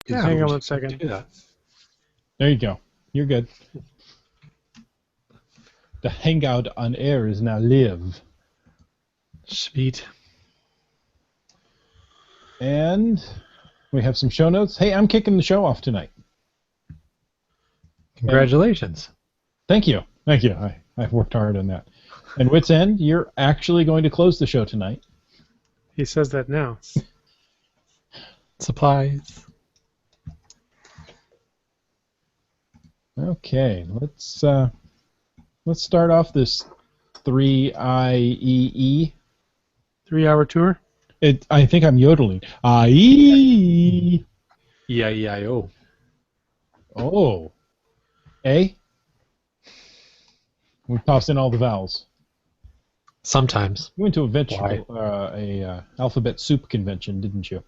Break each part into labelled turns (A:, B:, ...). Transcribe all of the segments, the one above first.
A: Yeah,
B: hang on
A: we
B: one
A: should
B: second.
A: do that.
C: There you go. You're good. The hangout on air is now live.
A: Sweet.
C: And we have some show notes. Hey, I'm kicking the show off tonight.
A: Congratulations.
C: Thank you. Thank you. I've worked hard on that. And Wits End, you're actually going to close the show tonight.
B: He says that now.
A: Supplies.
C: Okay, let's start off this 3IEE.
B: 3-hour tour.
C: I think I'm yodeling. IE.
A: E-I-E-I-O.
C: Oh. A. We tossed in all the vowels.
A: Sometimes.
C: You went to a vegetable, alphabet soup convention, didn't you?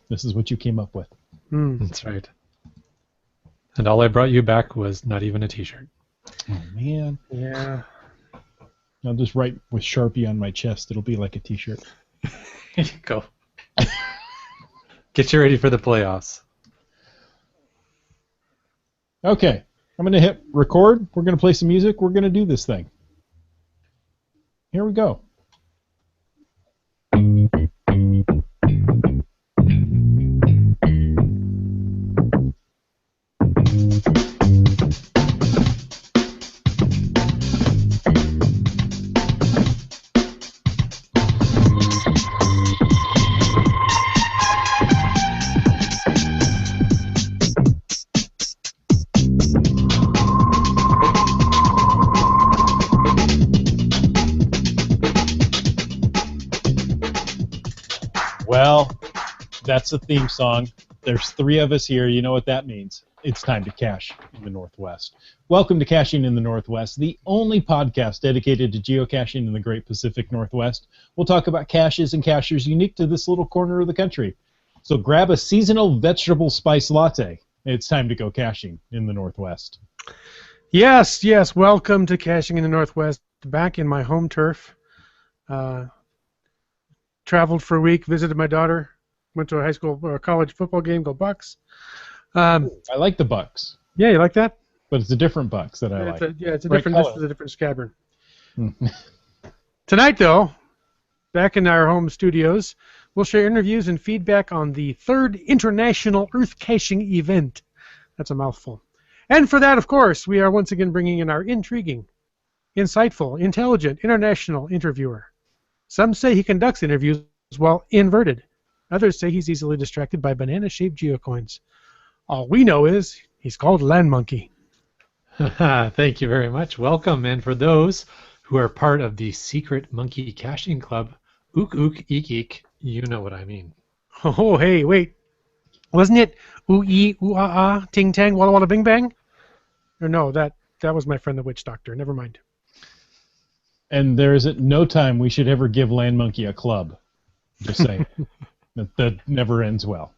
C: This is what you came up with.
A: That's right. And all I brought you back was not even a T-shirt.
C: Oh man.
B: Yeah.
C: I'll just write with Sharpie on my chest. It'll be like a T-shirt.
A: Here you go. Get you ready for the playoffs.
C: Okay, I'm going to hit record. We're going to play some music. We're going to do this thing. Here we go. Well, that's the theme song. There's 3 of us here. You know what that means. It's time to cache in the Northwest. Welcome to Caching in the Northwest, the only podcast dedicated to geocaching in the Great Pacific Northwest. We'll talk about caches and cachers unique to this little corner of the country. So grab a seasonal vegetable spice latte. It's time to go caching in the Northwest.
B: Yes, yes. Welcome to Caching in the Northwest. Back in my home turf. Traveled for a week, visited my daughter, went to a high school or a college football game, go Bucks.
C: I like the Bucks.
B: Yeah, you like that?
C: But it's a different Bucks that I like.
B: It's a
C: Right
B: different.
C: color.
B: This is a different scabbard. Tonight, though, back in our home studios, we'll share interviews and feedback on the 3rd International EarthCaching event. That's a mouthful. And for that, of course, we are once again bringing in our intriguing, insightful, intelligent, international interviewer. Some say he conducts interviews while inverted. Others say he's easily distracted by banana-shaped geocoins. All we know is he's called Land Monkey.
A: Thank you very much. Welcome. And for those who are part of the Secret Monkey Caching Club, ook ook eek eek, you know what I mean.
B: Oh, hey, wait. Wasn't it ooh-ee, ooh-ah-ah, ting-tang, walla-walla, bing-bang? Or no, that was my friend the witch doctor. Never mind.
C: And there is at no time we should ever give Land Monkey a club. Just saying. that never ends well.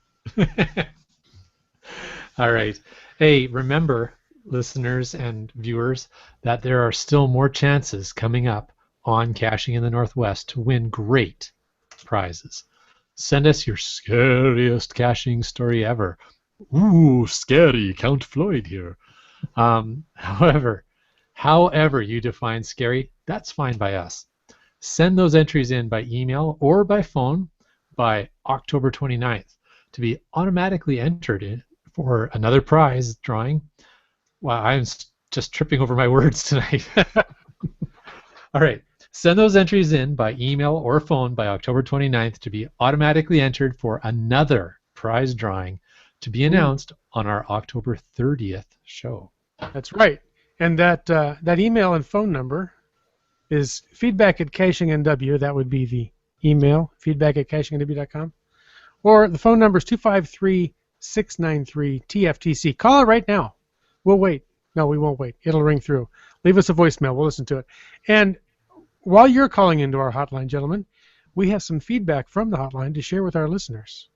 A: All right. Hey, remember, listeners and viewers, that there are still more chances coming up on Caching in the Northwest to win great prizes. Send us your scariest caching story ever. Ooh, scary, Count Floyd here. However you define scary, that's fine by us. Send those entries in by email or by phone by October 29th to be automatically entered in for another prize drawing. Wow, I'm just tripping over my words tonight. All right. Send those entries in by email or phone by October 29th to be automatically entered for another prize drawing to be announced on our October 30th show.
B: That's right. And that email and phone number is feedback@cachingnw. That would be the email, feedback@cachingnw.com. Or the phone number is 253-693-TFTC. Call it right now. We'll wait. No, we won't wait. It'll ring through. Leave us a voicemail. We'll listen to it. And while you're calling into our hotline, gentlemen, we have some feedback from the hotline to share with our listeners.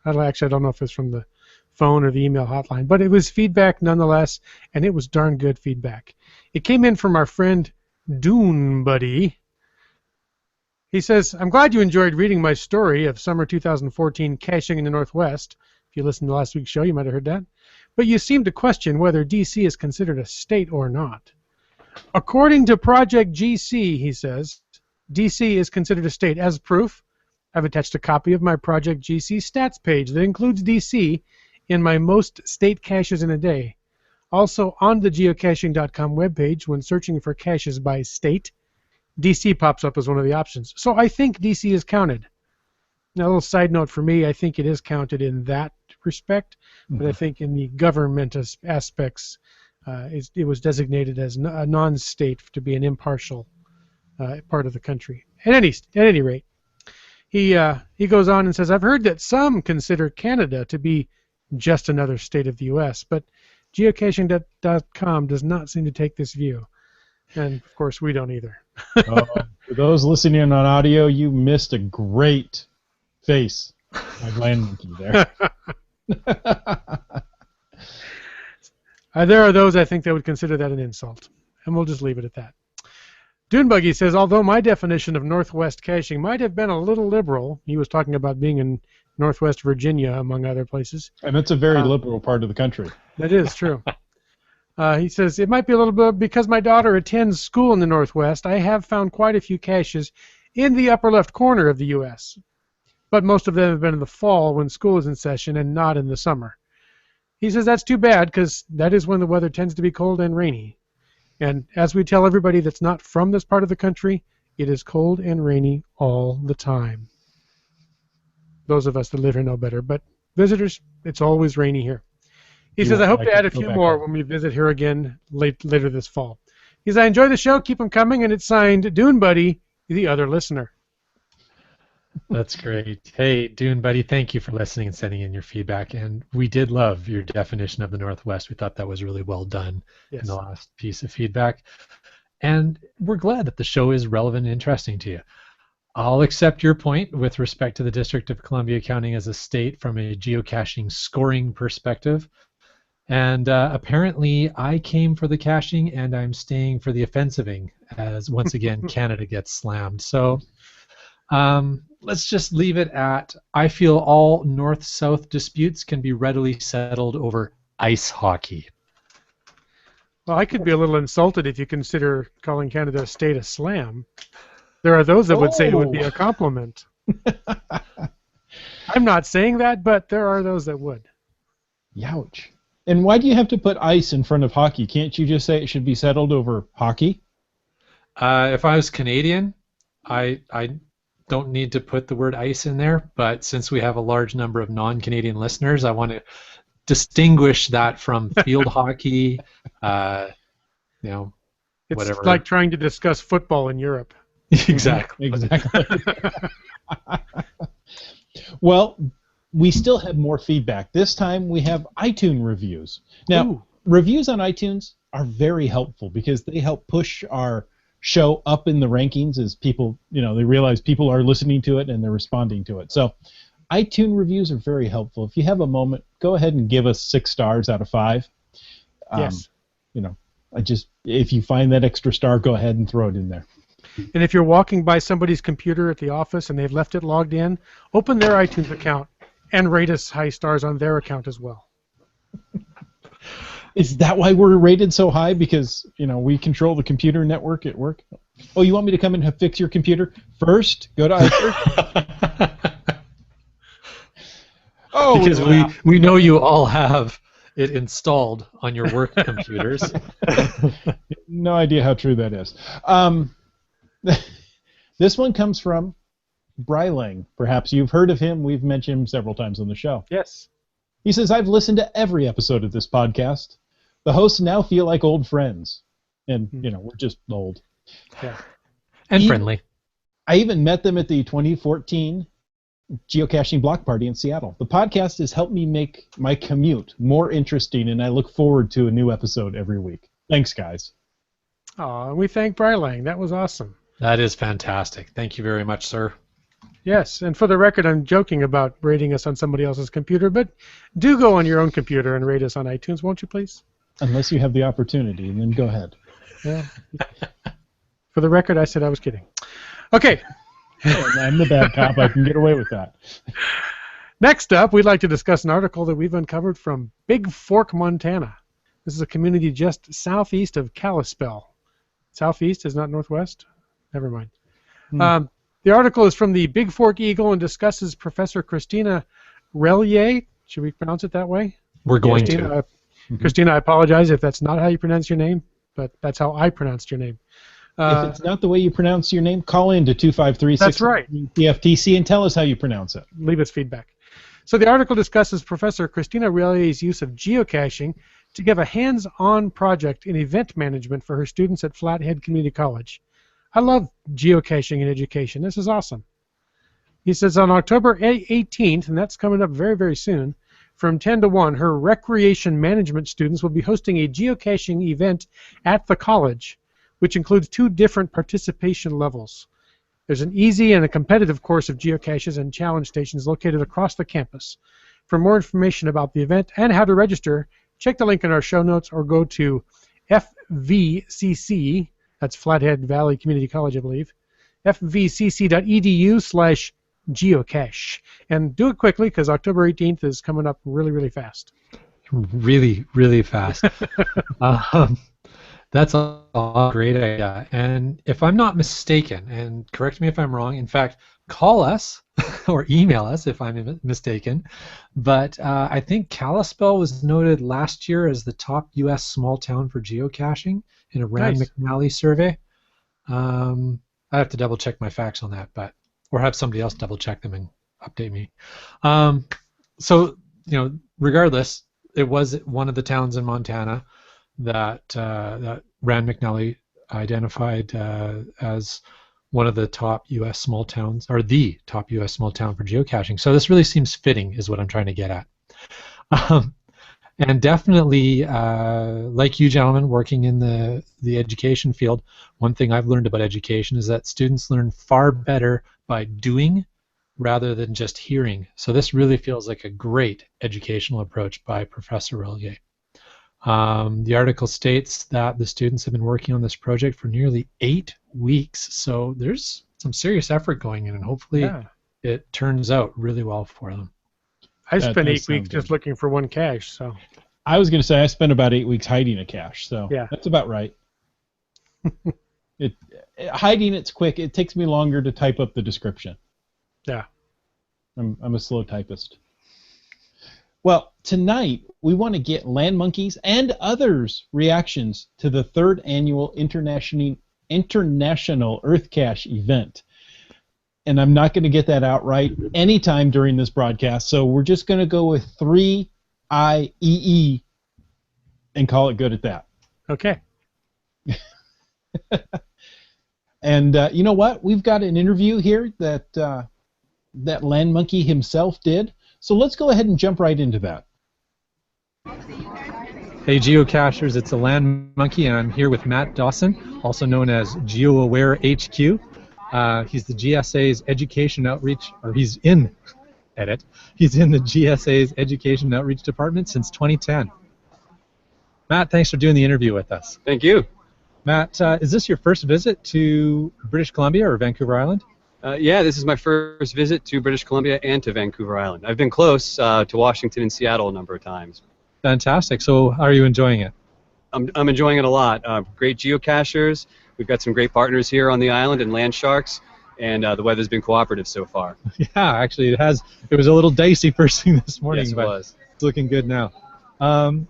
B: Actually, I don't know if it's from the phone or the email hotline, but it was feedback nonetheless, and it was darn good feedback. It came in from our friend Dune Buddy, He says, I'm glad you enjoyed reading my story of summer 2014 caching in the Northwest. If you listened to last week's show, you might have heard that. But you seem to question whether D.C. is considered a state or not. According to Project GC, he says, D.C. is considered a state. As proof, I've attached a copy of my Project GC stats page that includes D.C. in my most state caches in a day. Also, on the geocaching.com webpage, when searching for caches by state, D.C. pops up as one of the options. So I think D.C. is counted. Now, a little side note for me, I think it is counted in that respect, but I think in the government aspects, it was designated as a non-state to be an impartial part of the country. At any rate, he goes on and says, I've heard that some consider Canada to be just another state of the U.S., but geocaching.com does not seem to take this view. And, of course, we don't either.
C: For those listening in on audio, you missed a great face. My land monkey there.
B: There are those, I think, that would consider that an insult. And we'll just leave it at that. Dunebuggy says, although my definition of Northwest caching might have been a little liberal, he was talking about being in Northwest Virginia, among other places.
C: And that's a very liberal part of the country.
B: That is true. He says, it might be a little bit because my daughter attends school in the Northwest. I have found quite a few caches in the upper left corner of the U.S., but most of them have been in the fall when school is in session and not in the summer. He says that's too bad because that is when the weather tends to be cold and rainy. And as we tell everybody that's not from this part of the country, it is cold and rainy all the time. Those of us that live here know better, but visitors, it's always rainy here. He says, I hope to add a few more when we visit here again later this fall. He says, I enjoy the show. Keep them coming. And it's signed Dune Buddy, the other listener.
A: That's great. Hey, Dune Buddy, thank you for listening and sending in your feedback. And we did love your definition of the Northwest. We thought that was really well done in the last piece of feedback. And we're glad that the show is relevant and interesting to you. I'll accept your point with respect to the District of Columbia counting as a state from a geocaching scoring perspective. And apparently I came for the caching and I'm staying for the offensiving as, once again, Canada gets slammed. So let's just leave it at, I feel all north-south disputes can be readily settled over ice hockey.
B: Well, I could be a little insulted if you consider calling Canada a state a slam. There are those that would say it would be a compliment. I'm not saying that, but there are those that would.
C: Youch. And why do you have to put ice in front of hockey? Can't you just say it should be settled over hockey?
A: If I was Canadian, I don't need to put the word ice in there, but since we have a large number of non-Canadian listeners, I want to distinguish that from field hockey,
B: It's
A: whatever.
B: like trying to discuss football in Europe.
A: Exactly.
C: Well, we still have more feedback. This time we have iTunes reviews. Now, reviews on iTunes are very helpful because they help push our show up in the rankings as people, they realize people are listening to it and they're responding to it. So iTunes reviews are very helpful. If you have a moment, go ahead and give us 6 stars out of 5.
B: Yes.
C: If you find that extra star, go ahead and throw it in there.
B: And if you're walking by somebody's computer at the office and they've left it logged in, open their iTunes account and rate us high stars on their account as well.
C: Is that why we're rated so high? Because, we control the computer network at work? Oh, you want me to come and fix your computer? First, go to iTunes.
A: Because we know you all have it installed on your work computers.
C: No idea how true that is. This one comes from Brylang. Perhaps you've heard of him. We've mentioned him several times on the show.
B: Yes.
C: He says, I've listened to every episode of this podcast. The hosts now feel like old friends. And, we're just old.
B: Yeah.
A: And friendly.
C: I even met them at the 2014 geocaching block party in Seattle. The podcast has helped me make my commute more interesting, and I look forward to a new episode every week. Thanks, guys.
B: Aw, we thank Brylang. That was awesome.
A: That is fantastic. Thank you very much, sir.
B: Yes, and for the record, I'm joking about rating us on somebody else's computer, but do go on your own computer and rate us on iTunes, won't you, please?
C: Unless you have the opportunity, and then go ahead.
B: Yeah. For the record, I said I was kidding. Okay.
C: And I'm the bad cop. I can get away with that.
B: Next up, we'd like to discuss an article that we've uncovered from Big Fork, Montana. This is a community just southeast of Kalispell. Southeast is not northwest? Never mind. The article is from the Big Fork Eagle and discusses Professor Christina Relier. Should we pronounce it that way?
A: We're going
B: Christina, Christina, I apologize if that's not how you pronounce your name, but that's how I pronounced your name.
C: If it's not the way you pronounce your name, call in to 253
B: That's right.
C: TFTC and tell us how you pronounce it.
B: Leave us feedback. So the article discusses Professor Christina Relier's use of geocaching to give a hands-on project in event management for her students at Flathead Community College. I love geocaching in education. This is awesome. He says on October 18th, and that's coming up very, very soon, from 10 to 1, her recreation management students will be hosting a geocaching event at the college, which includes 2 different participation levels. There's an easy and a competitive course of geocaches and challenge stations located across the campus. For more information about the event and how to register, check the link in our show notes or go to FVCC, that's Flathead Valley Community College, I believe, fvcc.edu/geocache. And do it quickly because October 18th is coming up really, really fast.
A: Really, really fast. That's a great idea. And if I'm not mistaken, and correct me if I'm wrong, in fact, call us or email us if I'm mistaken, but I think Kalispell was noted last year as the top U.S. small town for geocaching in a Rand McNally survey. I have to double check my facts on that, or have somebody else double check them and update me. So, regardless, it was one of the towns in Montana that Rand McNally identified as one of the top U.S. small towns, or the top U.S. small town for geocaching. So this really seems fitting, is what I'm trying to get at. And definitely, like you gentlemen working in the education field, one thing I've learned about education is that students learn far better by doing rather than just hearing. So this really feels like a great educational approach by Professor Relier. The article states that the students have been working on this project for nearly 8 weeks, so there's some serious effort going in, and hopefully it turns out really well for them.
B: I spent 8 weeks just looking for one cache. So
C: I was going to say I spent about 8 weeks hiding a cache, so that's about right. Hiding it's quick. It takes me longer to type up the description.
B: Yeah.
C: I'm a slow typist. Well, tonight we want to get Land Monkeys and others' reactions to the 3rd annual International EarthCache event. And I'm not going to get that out right anytime during this broadcast, so we're just going to go with 3IEE and call it good at that.
B: Okay.
C: And you know what? We've got an interview here that Land Monkey himself did. So let's go ahead and jump right into that.
A: Hey geocachers, it's the Land Monkey, and I'm here with Matt Dawson, also known as GeoAware HQ. He's the GSA's Education Outreach, or he's in the GSA's Education Outreach Department since 2010. Matt, thanks for doing the interview with us.
D: Thank you.
A: Matt, is this your first visit to British Columbia or Vancouver Island?
D: Yeah, this is my first visit to British Columbia and to Vancouver Island. I've been close to Washington and Seattle a number of times.
A: Fantastic. So how are you enjoying it?
D: I'm enjoying it a lot. Great geocachers. We've got some great partners here on the island and land sharks, and the weather's been cooperative so far.
A: Yeah, actually it has. It was a little dicey first thing this morning,
D: yes, it
A: but
D: was.
A: It's looking good now.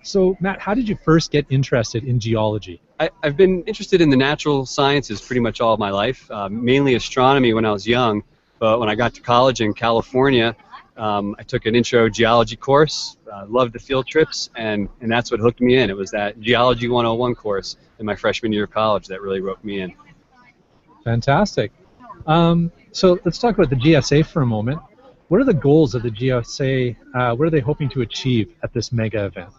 A: So Matt, how did you first get interested in geology?
D: I've been interested in the natural sciences pretty much all of my life, mainly astronomy when I was young, but when I got to college in California, I took an intro geology course, loved the field trips, and that's what hooked me in. It was that Geology 101 course in my freshman year of college that really roped me in.
A: Fantastic. So let's talk about the GSA for a moment. What are the goals of the GSA? What are they hoping to achieve at this mega event?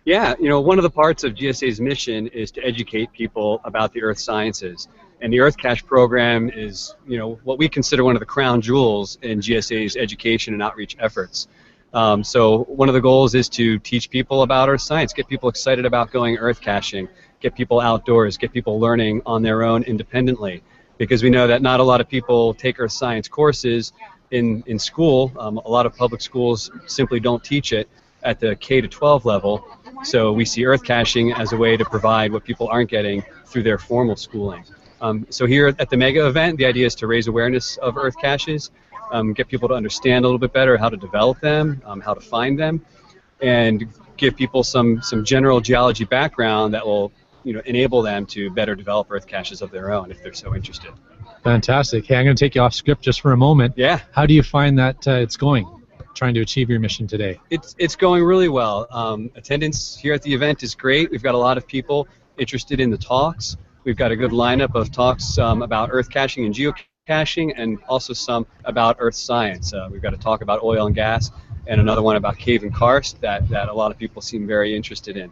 D: Yeah, one of the parts of GSA's mission is to educate people about the earth sciences. And the EarthCache program is, what we consider one of the crown jewels in GSA's education and outreach efforts. So one of the goals is to teach people about earth science, get people excited about going earth caching, get people outdoors, get people learning on their own independently. because we know that not a lot of people take earth science courses in school. A lot of public schools simply don't teach it at the K to 12 level. So we see earth caching as a way to provide what people aren't getting through their formal schooling. So here at the mega event, the idea is to raise awareness of earth caches, get people to understand a little bit better how to develop them, how to find them, and give people some general geology background that will enable them to better develop earth caches of their own if they're so interested.
A: Fantastic. Hey, I'm going to take you off script just for a moment.
D: Yeah.
A: How do you find that it's going, trying to achieve your mission today?
D: It's going really well. Attendance here at the event is great. We've got a lot of people interested in the talks. We've got a good lineup of talks about earth caching and geocaching, and also some about earth science. We've got a talk about oil and gas, and another one about cave and karst that a lot of people seem very interested in.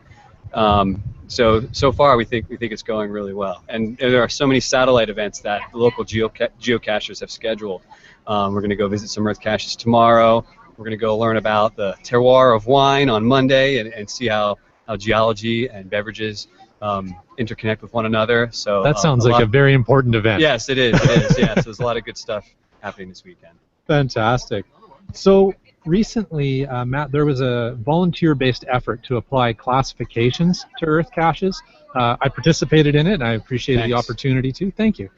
D: So far we think it's going really well, and there are so many satellite events that the local geocachers have scheduled. We're going to go visit some earth caches tomorrow. We're going to go learn about the terroir of wine on Monday and see how geology and beverages interconnect with one another. So
A: that sounds like a very important event.
D: Yes, it is. It is. Yeah, so there's a lot of good stuff happening this weekend.
A: Fantastic. So recently, Matt, there was a volunteer-based effort to apply classifications to earth caches. I participated in it, and I appreciated the opportunity to. Thank you.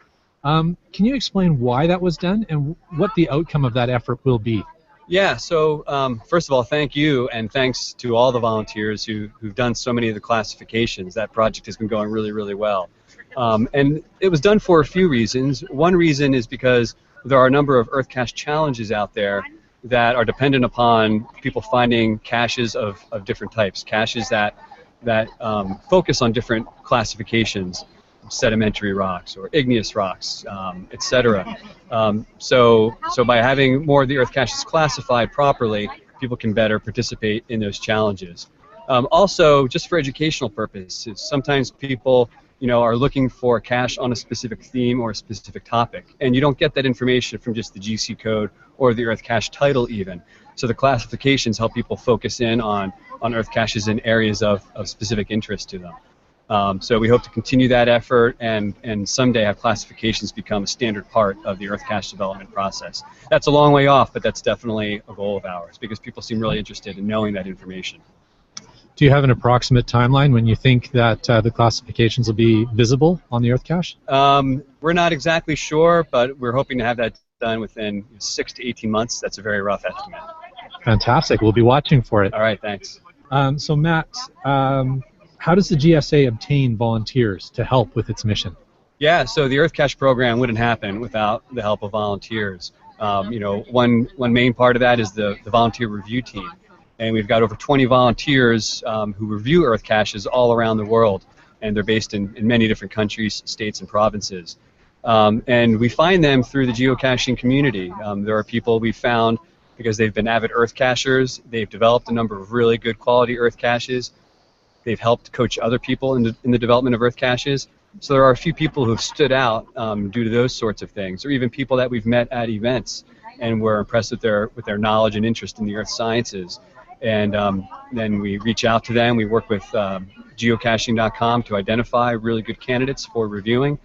A: Can you explain why that was done and what the outcome of that effort will be?
D: Yeah, so first of all, thank you, and thanks to all the volunteers who've done so many of the classifications. That project has been going really, really well. And it was done for a few reasons. One reason is because there are a number of earth cache challenges out there that are dependent upon people finding caches of different types, caches that focus on different classifications, sedimentary rocks or igneous rocks, etc. So by having more of the earth caches classified properly, people can better participate in those challenges. Also, just for educational purposes, sometimes people are looking for a cache on a specific theme or a specific topic, and you don't get that information from just the GC code or the earth cache title even. So the classifications help people focus in on earth caches in areas of specific interest to them. So we hope to continue that effort and someday have classifications become a standard part of the earth cache development process. That's a long way off, but that's definitely a goal of ours because people seem really interested in knowing that information.
A: Do you have an approximate timeline when you think that the classifications will be visible on the earth cache?
D: We're not exactly sure, but we're hoping to have that done within 6 to 18 months. That's a very rough estimate.
A: Fantastic. We'll be watching for it.
D: All right, thanks.
A: So Matt, how does the GSA obtain volunteers to help with its mission?
D: Yeah, so the Earth Cache program wouldn't happen without the help of volunteers. One main part of that is the volunteer review team. And we've got over 20 volunteers who review earth caches all around the world, and they're based in many different countries, states, and provinces. And we find them through the geocaching community. There are people we found because they've been avid earth cachers. They've developed a number of really good quality earth caches. They've helped coach other people in the development of earth caches. So there are a few people who have stood out due to those sorts of things, or even people that we've met at events and were impressed with their knowledge and interest in the earth sciences. And then we reach out to them. We work with geocaching.com to identify really good candidates for reviewing,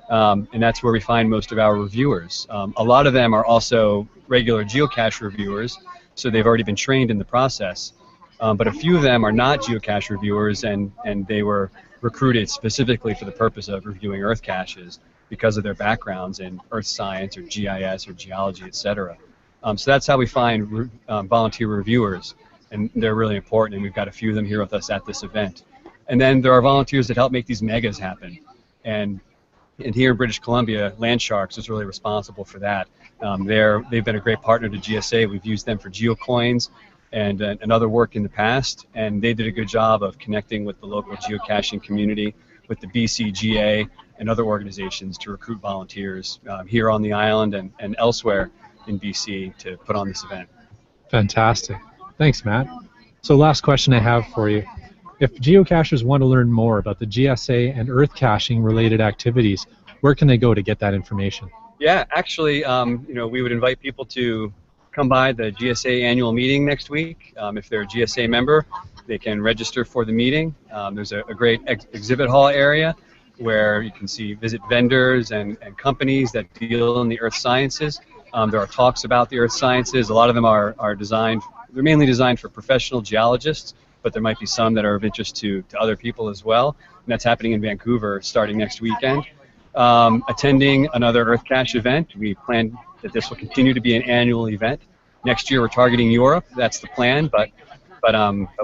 D: and that's where we find most of our reviewers. A lot of them are also regular geocache reviewers, so they've already been trained in the process. But a few of them are not geocache reviewers, and they were recruited specifically for the purpose of reviewing earth caches because of their backgrounds in earth science or GIS or geology, etc. So that's how we find volunteer reviewers. And they're really important, and we've got a few of them here with us at this event. And then there are volunteers that help make these megas happen. And here in British Columbia, Landsharks is really responsible for that. They've been a great partner to GSA. We've used them for geocoins and other work in the past, and they did a good job of connecting with the local geocaching community, with the BCGA and other organizations to recruit volunteers here on the island and elsewhere in BC to put on this event.
A: Fantastic. Thanks, Matt. So last question I have for you. If geocachers want to learn more about the GSA and earth caching related activities, where can they go to get that information?
D: Yeah, actually, we would invite people to come by the GSA annual meeting next week. If they're a GSA member, they can register for the meeting. There's a great exhibit hall area where you can visit vendors and companies that deal in the earth sciences. There are talks about the earth sciences. A lot of them are they're mainly designed for professional geologists, but there might be some that are of interest to other people as well. And that's happening in Vancouver starting next weekend. Attending another EarthCache event. We plan that this will continue to be an annual event. Next year we're targeting Europe. That's the plan, but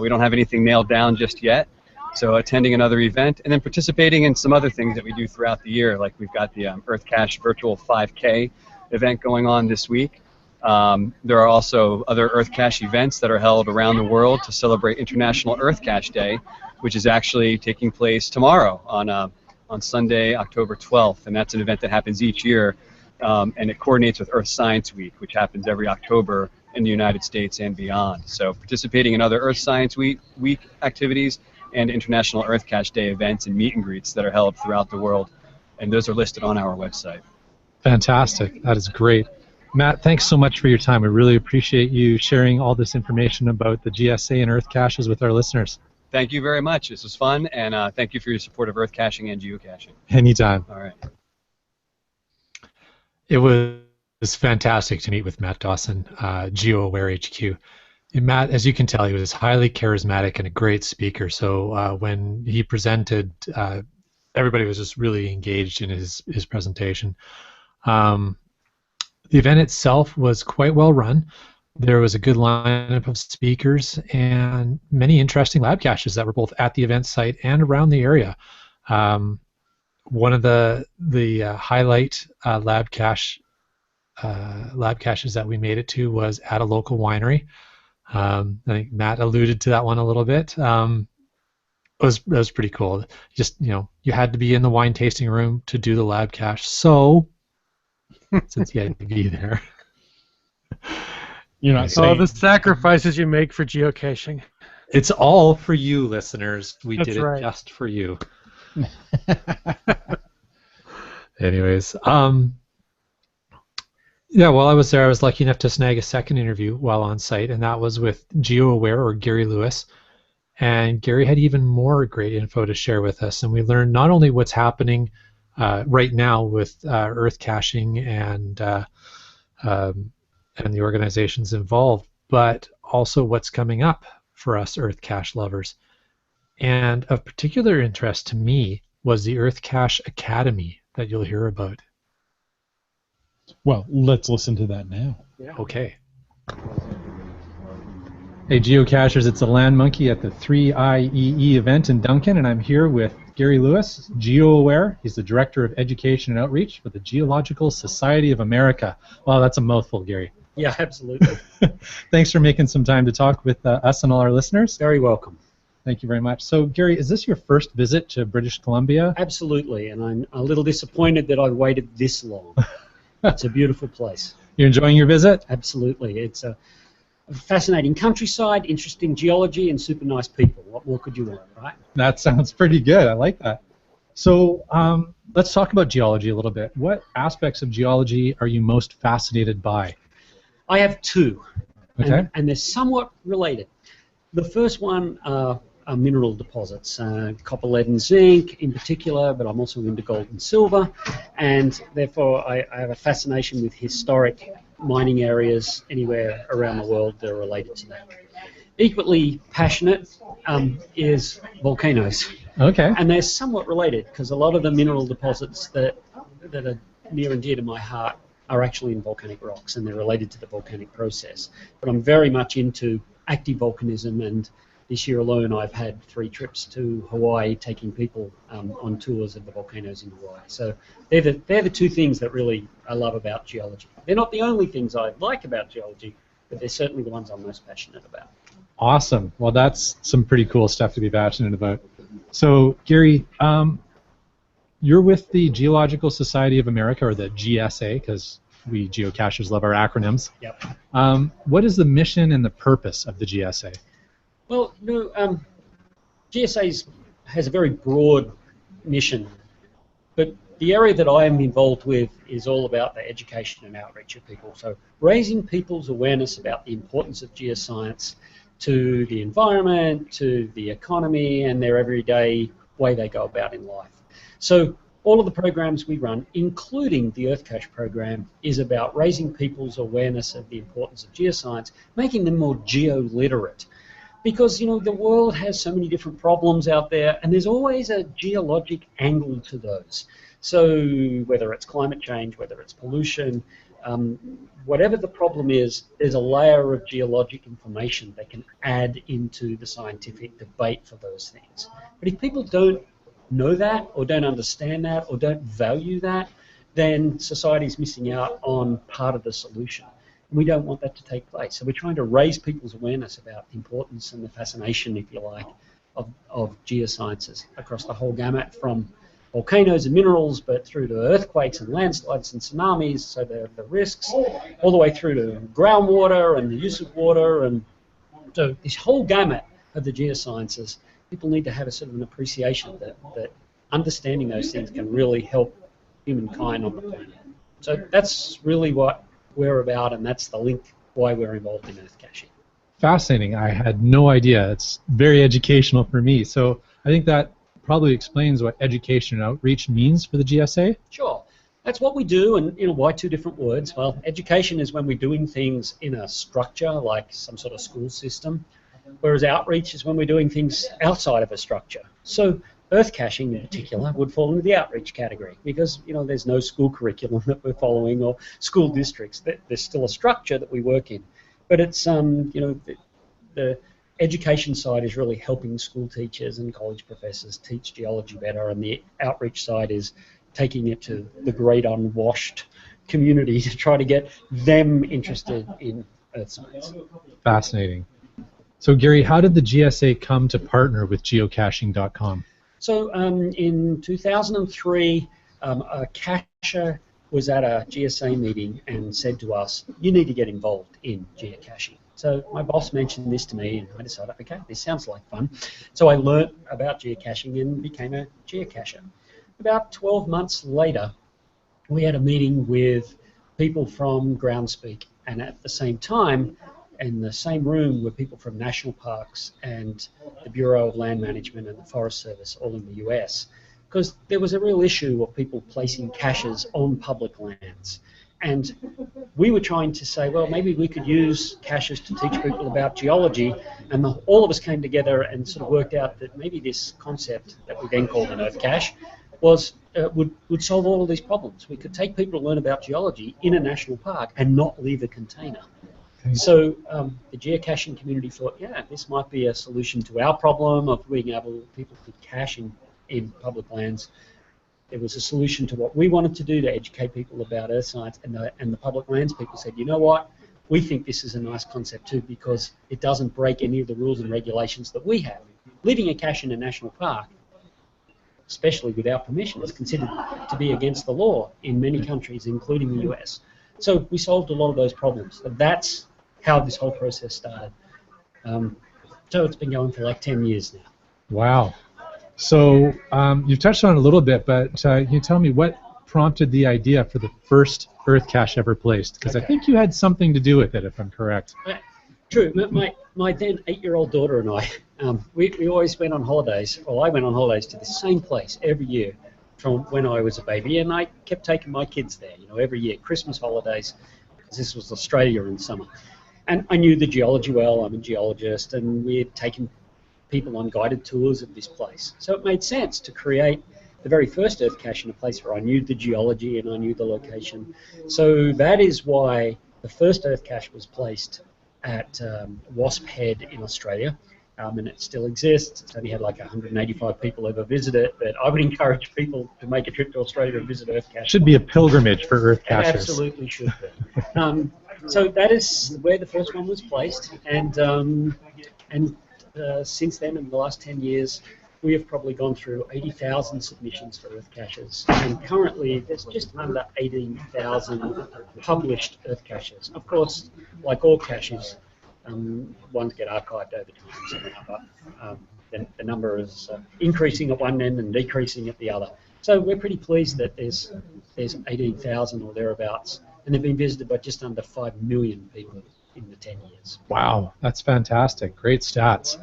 D: we don't have anything nailed down just yet. So attending another event and then participating in some other things that we do throughout the year, like we've got the EarthCache virtual 5K event going on this week. There are also other EarthCache events that are held around the world to celebrate International EarthCache Day, which is actually taking place tomorrow on Sunday, October 12th, and that's an event that happens each year, and it coordinates with Earth Science Week, which happens every October in the United States and beyond. So participating in other Earth Science Week activities and International EarthCache Day events and meet and greets that are held throughout the world, and those are listed on our website.
A: Fantastic. That is great. Matt, thanks so much for your time. I really appreciate you sharing all this information about the GSA and Earth caches with our listeners.
D: Thank you very much. This was fun, and thank you for your support of EarthCaching and geocaching.
A: Anytime.
D: All right.
A: It was fantastic to meet with Matt Dawson, GeoAware HQ. And Matt, as you can tell, he was highly charismatic and a great speaker. So when he presented, everybody was just really engaged in his presentation. The event itself was quite well run. There was a good lineup of speakers and many interesting lab caches that were both at the event site and around the area. One of the highlight lab caches that we made it to was at a local winery. I think Matt alluded to that one a little bit. It was pretty cool. Just, you had to be in the wine tasting room to do the lab cache. So since you had to be there.
C: You're not saying
B: the sacrifices you make for geocaching.
A: It's all for you, listeners. We
B: That's
A: did it
B: right.
A: just for you. Anyways, yeah, while I was there, I was lucky enough to snag a second interview while on site, and that was with GeoAware, or Gary Lewis. And Gary had even more great info to share with us, and we learned not only what's happening right now with earth caching and the organizations involved, but also what's coming up for us earth cache lovers. And of particular interest to me was the EarthCache Academy that you'll hear about.
C: Well, let's listen to that now.
B: Yeah.
A: Okay. Hey geocachers, it's the Land Monkey at the 3IEE event in Duncan, and I'm here with Gary Lewis, GeoAware. He's the Director of Education and Outreach for the Geological Society of America. Wow, that's a mouthful, Gary.
E: Yeah, absolutely.
A: Thanks for making some time to talk with us and all our listeners.
E: Very welcome.
A: Thank you very much. So, Gary, is this your first visit to British Columbia?
E: Absolutely, and I'm a little disappointed that I waited this long. It's a beautiful place.
A: You're enjoying your visit?
E: Absolutely. It's a fascinating countryside, interesting geology, and super nice people. What more could you want, right?
A: That sounds pretty good. I like that. So, let's talk about geology a little bit. What aspects of geology are you most fascinated by?
E: I have two,
A: Okay.
E: and they're somewhat related. The first one are mineral deposits, copper, lead, and zinc in particular, but I'm also into gold and silver, and therefore I have a fascination with historic mining areas anywhere around the world that are related to that. Equally passionate is volcanoes,
A: Okay.
E: and they're somewhat related because a lot of the mineral deposits that are near and dear to my heart are actually in volcanic rocks, and they're related to the volcanic process. But I'm very much into active volcanism, and this year alone I've had 3 trips to Hawaii taking people on tours of the volcanoes in Hawaii. So they're the two things that really I love about geology. They're not the only things I like about geology, but they're certainly the ones I'm most passionate about.
A: Awesome. Well, that's some pretty cool stuff to be passionate about. So, Gary, you're with the Geological Society of America, or the GSA, because we geocachers love our acronyms.
E: Yep.
A: What is the mission and the purpose of the GSA?
E: Well, GSA has a very broad mission, but the area that I am involved with is all about the education and outreach of people. So raising people's awareness about the importance of geoscience to the environment, to the economy, and their everyday way they go about in life. So all of the programs we run, including the EarthCache program, is about raising people's awareness of the importance of geoscience, making them more geoliterate. Because, you know, the world has so many different problems out there, and there's always a geologic angle to those. So whether it's climate change, whether it's pollution, whatever the problem is, there's a layer of geologic information that can add into the scientific debate for those things. But if people don't know that, or don't understand that, or don't value that, then society's missing out on part of the solution. We don't want that to take place. So we're trying to raise people's awareness about the importance and the fascination, if you like, of geosciences across the whole gamut, from volcanoes and minerals, but through to earthquakes and landslides and tsunamis, so the risks, all the way through to groundwater and the use of water. And so this whole gamut of the geosciences, people need to have a sort of an appreciation that understanding those things can really help humankind on the planet. So that's really what we're about, and that's the link why we're involved in EarthCaching.
A: Fascinating. I had no idea. It's very educational for me. So I think that probably explains what education and outreach means for the GSA.
E: Sure. That's what we do, and you know, why two different words? Well, education is when we're doing things in a structure, like some sort of school system, whereas outreach is when we're doing things outside of a structure. So EarthCaching in particular would fall into the outreach category, because you know there's no school curriculum that we're following or school districts. There's still a structure that we work in, but it's you know, the education side is really helping school teachers and college professors teach geology better, and the outreach side is taking it to the great unwashed community to try to get them interested in earth science.
A: Fascinating. So Gary, how did the GSA come to partner with geocaching.com?
E: So in 2003, a cacher was at a GSA meeting and said to us, you need to get involved in geocaching. So my boss mentioned this to me, and I decided, okay, this sounds like fun. So I learnt about geocaching and became a geocacher. About 12 months later, we had a meeting with people from Groundspeak, and at the same time, in the same room were people from national parks and the Bureau of Land Management and the Forest Service, all in the US, because there was a real issue of people placing caches on public lands. And we were trying to say, well, maybe we could use caches to teach people about geology, and all of us came together and sort of worked out that maybe this concept that we then called an earth cache was would solve all of these problems. We could take people to learn about geology in a national park and not leave a container. So the geocaching community thought, yeah, this might be a solution to our problem of being able people to cache in public lands. It was a solution to what we wanted to do to educate people about earth science, and the public lands people said, you know what, we think this is a nice concept too, because it doesn't break any of the rules and regulations that we have. Leaving a cache in a national park, especially without permission, is considered to be against the law in many countries, including the US. So we solved a lot of those problems. That's how this whole process started. So it's been going for like 10 years now.
A: Wow. So you've touched on it a little bit, but can you tell me what prompted the idea for the first earth cache ever placed? Because I think you had something to do with it, if I'm correct.
E: True. My then 8-year-old daughter and I, we always went on holidays. Well, I went on holidays to the same place every year from when I was a baby, and I kept taking my kids there, you know, every year, Christmas holidays, because this was Australia in summer. And I knew the geology well. I'm a geologist, and we had taken people on guided tours of this place. So it made sense to create the very first earth cache in a place where I knew the geology and I knew the location. So that is why the first earth cache was placed at Wasp Head in Australia, and it still exists. It's only had like 185 people ever visit it, but I would encourage people to make a trip to Australia and visit earth cache.
A: Should be a pilgrimage for earth caches.
E: It absolutely should be. So that is where the first one was placed, and since then, in the last 10 years, we have probably gone through 80,000 submissions for earth caches, and currently there's just under 18,000 published earth caches. Of course, like all caches, ones get archived over time, so the number is increasing at one end and decreasing at the other. So we're pretty pleased that there's 18,000 or thereabouts, and they've been visited by just under 5 million people in the 10 years.
A: Wow, that's fantastic. Great stats.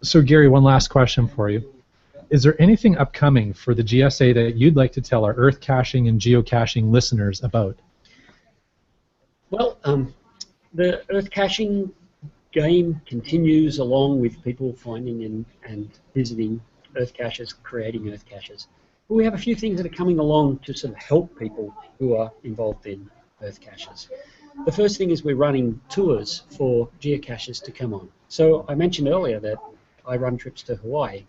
A: So Gary, one last question for you. is there anything upcoming for the GSA that you'd like to tell our earth caching and geocaching listeners about?
E: Well, the earth caching game continues along with people finding and visiting earth caches, creating earth caches. But we have a few things that are coming along to sort of help people who are involved in earth caches. The first thing is we're running tours for geocaches to come on. So I mentioned earlier that I run trips to Hawaii,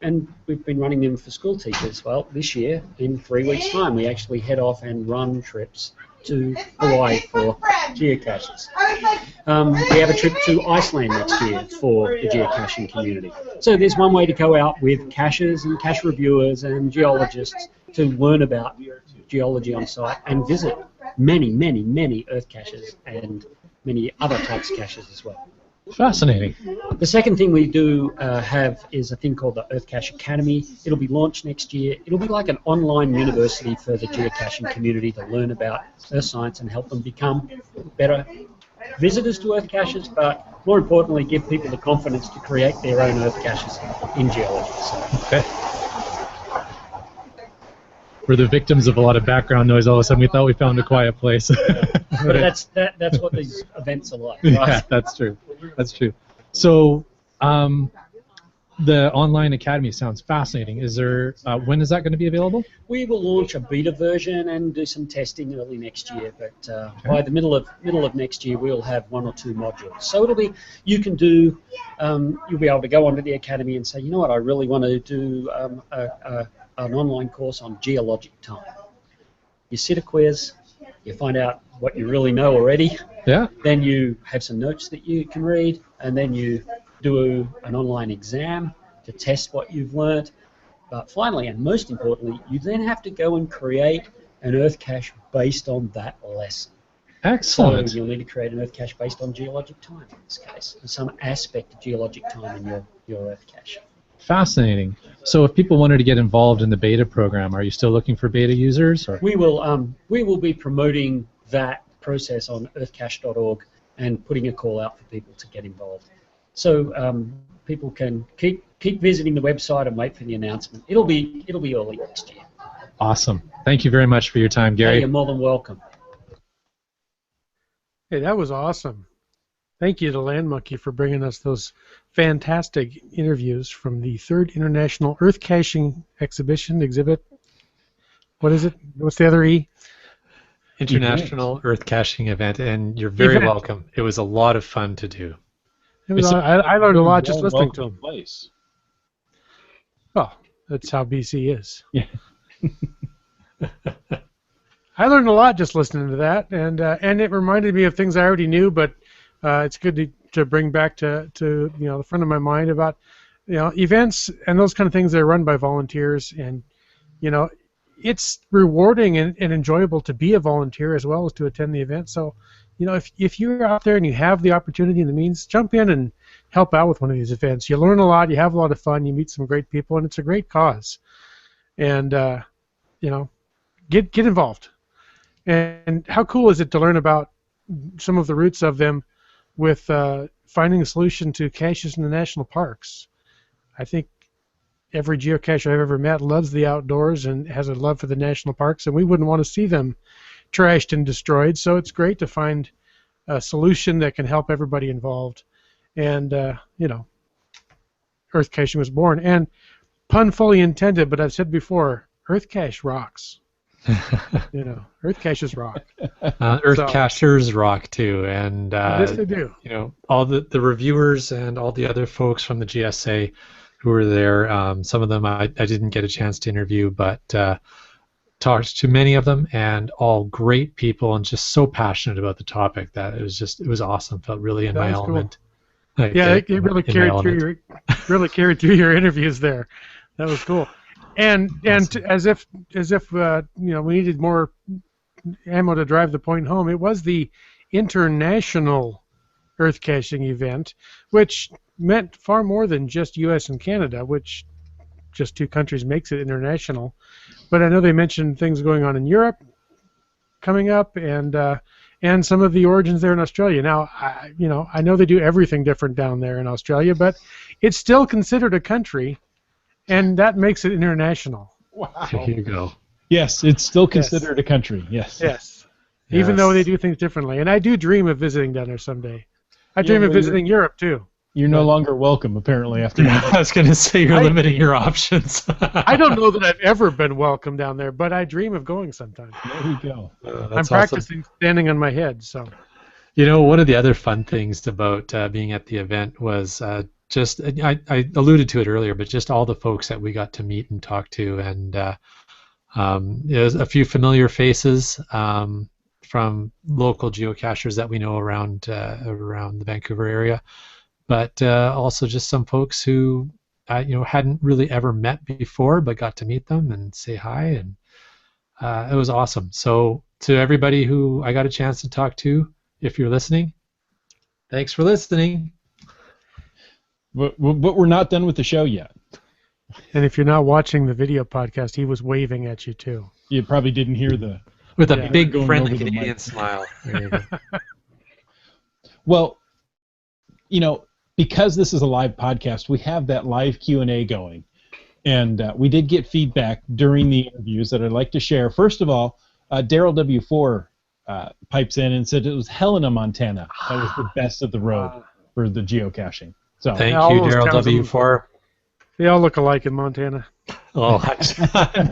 E: and we've been running them for school teachers. Well, this year, in 3 weeks' time, we actually head off and run trips to Hawaii for geocaches. We have a trip to Iceland next year for the geocaching community. So there's one way to go out with caches and cache reviewers and geologists to learn about geology on site and visit many, many, many earth caches and many other types of caches as well.
A: Fascinating.
E: The second thing we do have is a thing called the EarthCache Academy. It'll be launched next year. It'll be like an online university for the geocaching community to learn about earth science and help them become better visitors to earth caches, but more importantly, give people the confidence to create their own earth caches in geology. So.
A: Okay. We're the victims of a lot of background noise. All of a sudden, we thought we found a quiet place.
E: But that's what these events are like, right?
A: Yeah, that's true. That's true. So, the online academy sounds fascinating. Is there? When is that going to be available?
E: We will launch a beta version and do some testing early next year. But by the middle of next year, we'll have 1 or 2 modules. So it'll be you can do. You'll be able to go onto the academy and say, you know what, I really want to do an online course on geologic time. You sit a quiz, you find out what you really know already.
A: Yeah.
E: Then you have some notes that you can read, and then you do an online exam to test what you've learned. But finally, and most importantly, you then have to go and create an earth cache based on that lesson.
A: Excellent.
E: So you'll need to create an earth cache based on geologic time in this case, and some aspect of geologic time in your earth cache.
A: Fascinating. So if people wanted to get involved in the beta program, are you still looking for beta users? Or?
E: We will be promoting that process on earthcache.org and putting a call out for people to get involved. So people can keep visiting the website and wait for the announcement. It'll be early next year.
A: Awesome. Thank you very much for your time, Gary.
E: Hey, you're more than welcome.
B: Hey, that was awesome. Thank you to Land Monkey for bringing us those fantastic interviews from the 3rd International Earth Caching Exhibit. What is it? What's the other E?
A: International Earth Caching Event, and you're very welcome. It was a lot of fun to do.
B: I learned a lot just listening to him.
C: Place.
B: Well, that's how BC is.
C: Yeah.
B: I learned a lot just listening to that, and it reminded me of things I already knew, but it's good to bring back to the front of my mind about events and those kind of things that are run by volunteers, and it's rewarding and enjoyable to be a volunteer as well as to attend the event. So if you're out there and you have the opportunity and the means, jump in and help out with one of these events. You learn a lot, you have a lot of fun, you meet some great people, and it's a great cause. And get involved. And how cool is it to learn about some of the roots of them with finding a solution to caches in the national parks? I think every geocacher I've ever met loves the outdoors and has a love for the national parks, and we wouldn't want to see them trashed and destroyed. So it's great to find a solution that can help everybody involved. And, Earth Caching was born. And pun fully intended, but I've said before, Earth Cache rocks. Earth caches rock.
A: Earth cachers rock too, and
B: yes, they do.
A: All the reviewers and all the other folks from the GSA who were there. Some of them I didn't get a chance to interview, but talked to many of them, and all great people and just so passionate about the topic that it was awesome. Felt really in my element.
B: Cool. It really carried through your interviews there. That was cool. And awesome. as if we needed more ammo to drive the point home, it was the International Earth Caching event, which meant far more than just U.S. and Canada, which just 2 countries makes it international. But I know they mentioned things going on in Europe coming up, and some of the origins there in Australia. Now, I know they do everything different down there in Australia, but it's still considered a country. and that makes it international.
C: Wow.
A: There you go.
C: Yes, it's still considered a country. Yes.
B: Yes. Even
A: Yes.
B: though they do things differently. And I do dream of visiting down there someday. I dream of visiting Europe, too.
C: You're no longer welcome, apparently, after that.
A: I was going to say you're limiting your options.
B: I don't know that I've ever been welcome down there, but I dream of going sometime.
C: There we go.
B: I'm
A: That's
B: practicing standing on my head, so.
A: You know, one of the other fun things about being at the event was just, I alluded to it earlier, but just all the folks that we got to meet and talk to. And there's a few familiar faces from local geocachers that we know around the Vancouver area, but also just some folks who hadn't really ever met before, but got to meet them and say hi, and it was awesome. So to everybody who I got a chance to talk to, if you're listening, thanks for listening.
C: But we're not done with the show yet.
B: And if you're not watching the video podcast, he was waving at you, too.
C: You probably didn't hear the...
A: With a
B: Yeah.
A: big
C: Going
A: friendly
C: over the
A: Canadian
C: mic.
A: smile. There you go.
C: Well, because this is a live podcast, we have that live Q&A going. And we did get feedback during the interviews that I'd like to share. First of all, Daryl W4 pipes in and said it was Helena, Montana. That was the best of the road for the geocaching. So
A: Thank
B: Yeah, all
A: you,
B: those
A: Daryl
B: towns
A: W4.
B: They all look alike in Montana.
A: Oh,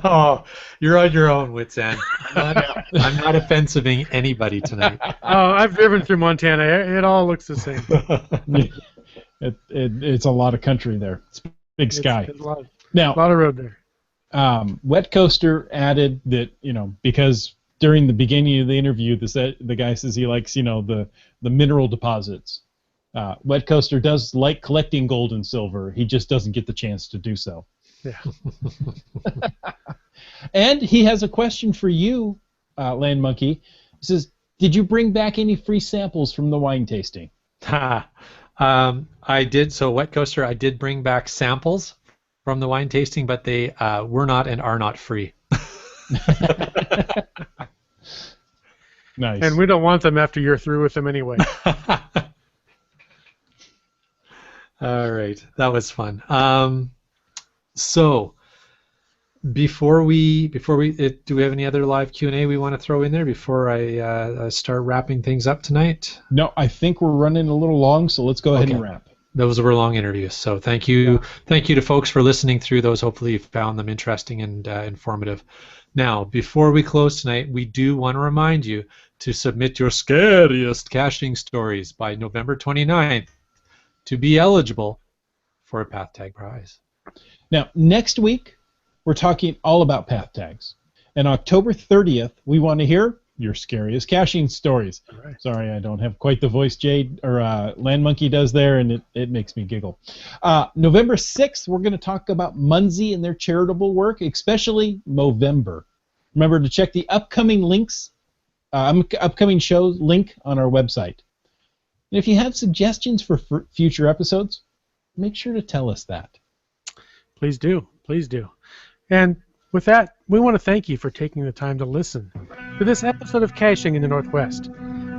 A: oh, you're on your own, Wits End. I'm not offensiving anybody tonight.
B: Oh, I've driven through Montana. It all looks the same.
C: it's a lot of country there. It's big sky.
B: It's a lot
C: Now,
B: of road there.
C: Wet Coaster added that, because during the beginning of the interview, the guy says he likes, the mineral deposits. Wet Coaster does like collecting gold and silver. He just doesn't get the chance to do so.
B: Yeah.
C: And he has a question for you, Land Monkey. He says, did you bring back any free samples from the wine tasting?
A: I did. So Wet Coaster, I did bring back samples from the wine tasting, but they were not and are not free.
C: Nice.
B: And we don't want them after you're through with them anyway.
A: All right, that was fun. So before we do we have any other live Q&A we want to throw in there before I start wrapping things up tonight?
C: No, I think we're running a little long, so let's go ahead and wrap.
A: Those were long interviews, so thank you to folks for listening through those. Hopefully you found them interesting and informative. Now, before we close tonight, we do want to remind you to submit your scariest caching stories by November 29th to be eligible for a Path Tag prize.
C: Now, next week, we're talking all about path tags. And October 30th, we want to hear your scariest caching stories.
B: Right.
C: Sorry, I don't have quite the voice Jade or Land Monkey does there, and it makes me giggle. November 6th, we're going to talk about Munzie and their charitable work, especially Movember. Remember to check the upcoming links, upcoming show link on our website. And if you have suggestions for future episodes, make sure to tell us that.
B: Please do. Please do. And with that, we want to thank you for taking the time to listen to this episode of Caching in the Northwest.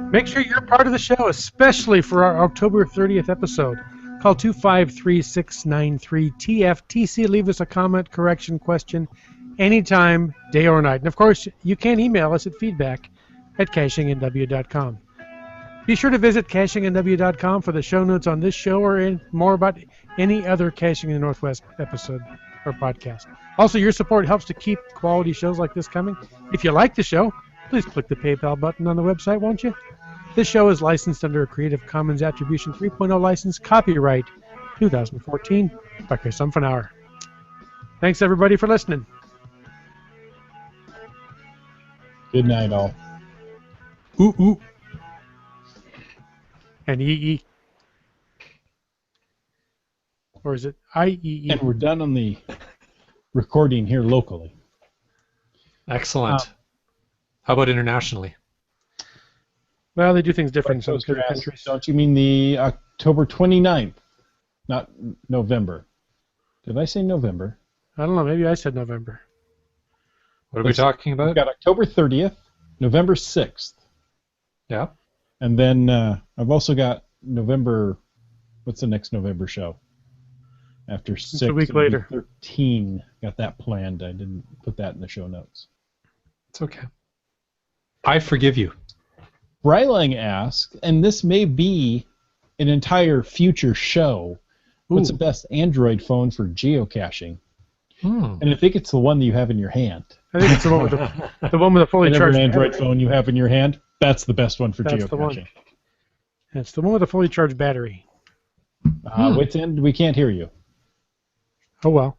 B: Make sure you're part of the show, especially for our October 30th episode. Call 253-693-TFTC. Leave us a comment, correction, question, anytime, day or night. And of course, you can email us at feedback@cachingnw.com. Be sure to visit cachingnw.com for the show notes on this show or more about any other Caching in the Northwest episode or podcast. Also, your support helps to keep quality shows like this coming. If you like the show, please click the PayPal button on the website, won't you? This show is licensed under a Creative Commons Attribution 3.0 license, copyright 2014 by Chris Umfenauer. Thanks, everybody, for listening.
C: Good night, all.
A: Ooh, ooh.
B: And EE. Or is it IEE?
C: And we're done on the recording here locally.
A: Excellent. How about internationally?
B: Well, they do things different in some
C: Coaster asks,
B: countries.
C: don't you mean the October 29th, not November? Did I say November?
B: I don't know. Maybe I said November.
A: What are we talking
C: We've
A: about?
C: got October 30th, November 6th,
A: Yeah.
C: and then I've also got November. What's the next November show? After
B: It's
C: 6,
B: a week
C: it'll be
B: later.
C: 13. Got that planned. I didn't put that in the show notes.
A: It's okay. I forgive you.
C: Brylang asks, and this may be an entire future show, what's the
B: Ooh.
C: best Android phone for geocaching?
A: Hmm.
C: And I think it's the one that you have in your hand.
B: I think it's the one with the one with the fully
C: Whatever
B: charged
C: Android
B: battery.
C: phone you have in your hand, that's the best one for
B: That's the one.
C: geocaching.
B: It's the one with the fully charged battery.
C: Wits End, we can't hear you.
B: Oh well.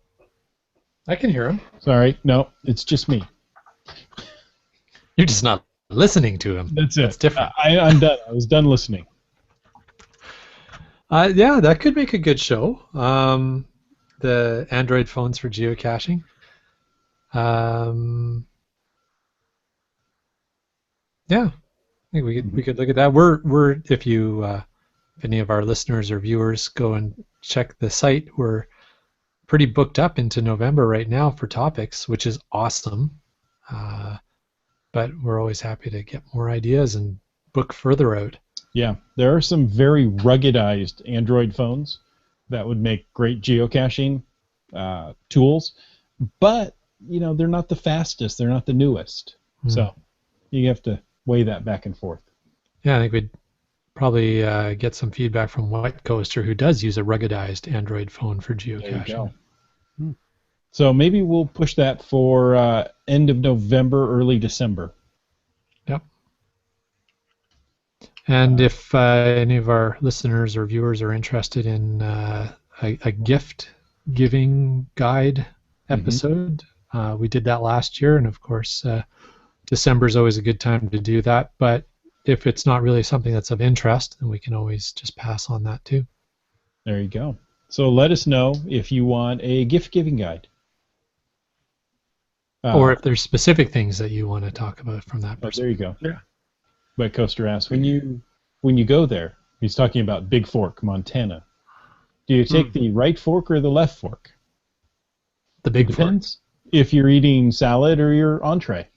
A: I can hear him.
C: Sorry, no, it's just me.
A: You're just not listening to him.
C: That's it.
A: That's different.
C: I'm done. I was done listening.
A: Yeah, that could make a good show. The Android phones for geocaching. Yeah, I think we could look at that. We're if you if any of our listeners or viewers go and check the site, we're pretty booked up into November right now for topics, which is awesome. But we're always happy to get more ideas and book further out.
C: Yeah, there are some very ruggedized Android phones that would make great geocaching tools, but they're not the fastest, they're not the newest. So you have to weigh that back and forth.
A: Yeah, I think we'd probably get some feedback from White Coaster, who does use a ruggedized Android phone for
C: There you
A: geocaching.
C: go. So maybe we'll push that for end of November, early December.
A: Yep. And if any of our listeners or viewers are interested in a gift giving guide episode, we did that last year, and of course December is always a good time to do that. But if it's not really something that's of interest, then we can always just pass on that too.
C: There you go. So let us know if you want a gift giving guide.
A: Or if there's specific things that you want to talk about from that perspective.
C: There you go.
B: Yeah.
C: But Coaster asks, when you go there, he's talking about Big Fork, Montana. Do you take the right fork or the left fork?
A: The big fork.
C: Depends if you're eating salad or your entree.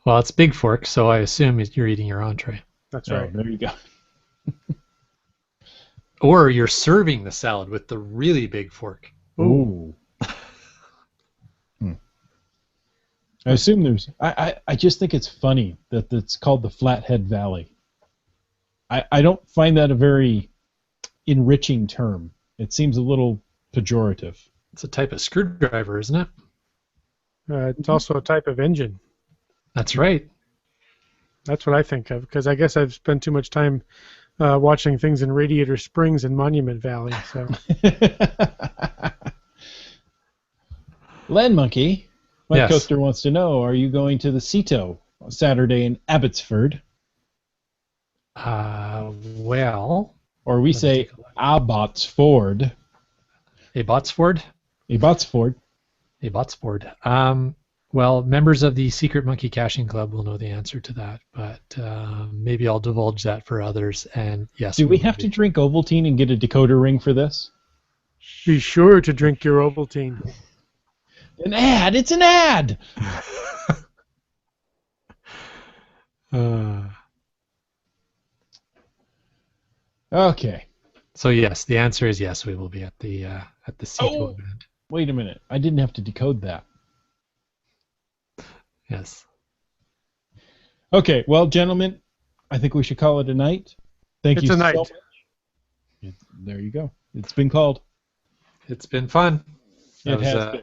A: Well, it's Big Fork, so I assume you're eating your entree.
B: That's
C: Oh,
B: right.
C: there you go.
A: Or you're serving the salad with the really big fork.
C: Ooh. I assume there's. I just think it's funny that it's called the Flathead Valley. I don't find that a very enriching term. It seems a little pejorative.
A: It's a type of screwdriver, isn't it?
B: It's also a type of engine.
A: That's right.
B: That's what I think of, because I guess I've spent too much time watching things in Radiator Springs and Monument Valley. So
C: Land Monkey, Mike
A: Yes.
C: Coaster wants to know, are you going to the Ceto on Saturday in Abbotsford?
A: Well,
C: Or we
A: Let me
C: say
A: take a look.
C: Abbotsford.
A: a Botsford?
C: Abbotsford.
A: A Botsford. Well, members of the Secret Monkey Caching Club will know the answer to that, but maybe I'll divulge that for others. And yes,
C: Do we
A: will
C: have
A: be.
C: to drink Ovaltine and get a decoder ring for this?
B: be sure to drink your Ovaltine.
C: An ad! It's an ad! Okay.
A: So yes, the answer is yes. We will be at the Ceto
C: Oh.
A: event.
C: Wait a minute. I didn't have to decode that.
A: Yes.
C: Okay, well, gentlemen, I think we should call it a night. Thank
B: It's
C: you
B: a night.
C: so much. There you go. It's been called.
A: It's been fun.
C: It has been.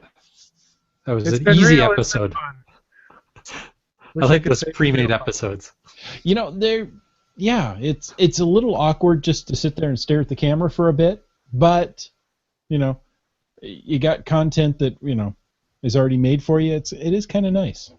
A: That was
B: It's
A: an
B: been
A: easy
B: real, it's been
A: episode.
B: fun.
A: I like those pre-made episodes.
C: You know, it's a little awkward just to sit there and stare at the camera for a bit, but you got content that is already made for you. It is kind of nice.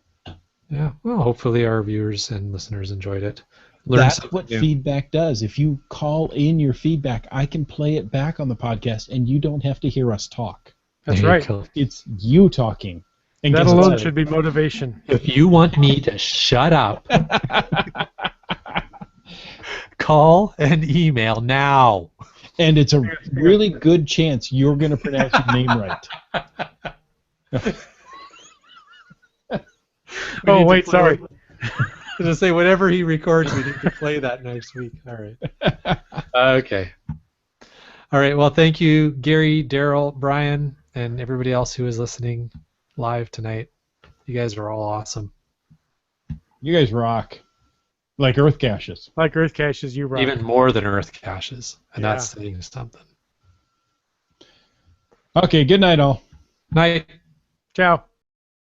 A: Yeah. Well, hopefully our viewers and listeners enjoyed it. Learned
C: That's
A: something
C: what
A: new.
C: feedback does. If you call in your feedback, I can play it back on the podcast, and you don't have to hear us talk.
B: That's
A: There you
B: right.
A: go.
C: It's you talking. And
B: That
C: guess
B: alone
C: what?
B: should be motivation.
A: If you want me to shut up, call and email now.
C: And it's a really good chance you're going to pronounce your name right.
A: We
B: Oh,
A: need to
B: wait,
A: play-
B: sorry.
A: I was going to say, whatever he records, we need to play that next week. All right. Okay. All right. Well, thank you, Gary, Daryl, Brian, and everybody else who is listening live tonight. You guys are all awesome.
C: You guys rock. Like Earth Caches.
B: Like Earth Caches, you rock.
A: Even more than Earth Caches, and
B: Yeah.
A: that's saying something.
C: Okay, good night, all.
A: Night.
B: Ciao.